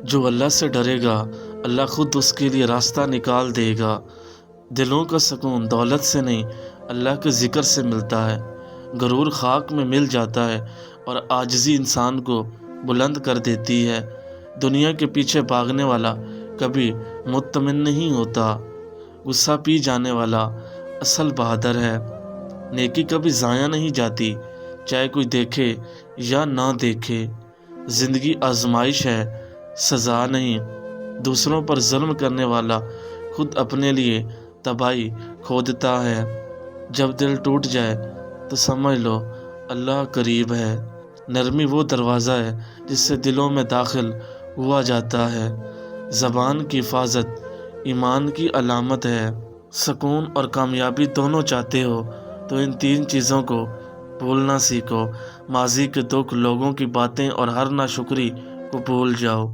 जो अल्लाह से डरेगा, अल्लाह खुद उसके लिए रास्ता निकाल देगा। दिलों का सुकून दौलत से नहीं, अल्लाह के ज़िक्र से मिलता है। गरूर खाक में मिल जाता है और आजिज़ी इंसान को बुलंद कर देती है। दुनिया के पीछे भागने वाला कभी मुत्तमिन नहीं होता। गुस्सा पी जाने वाला असल बहादुर है। नेकी कभी ज़ाया नहीं जाती, चाहे कोई देखे या ना देखे। ज़िंदगी आजमाइश है, सज़ा नहीं। दूसरों पर जुल्म करने वाला खुद अपने लिए तबाही खोदता है। जब दिल टूट जाए तो समझ लो अल्लाह करीब है। नरमी वो दरवाज़ा है जिससे दिलों में दाखिल हुआ जाता है। ज़बान की हिफाजत ईमान की अलामत है। सुकून और कामयाबी दोनों चाहते हो तो इन 3 चीज़ों को भूलना सीखो। माजी के दुख, लोगों की बातें और हर नाशुक्री को भूल जाओ।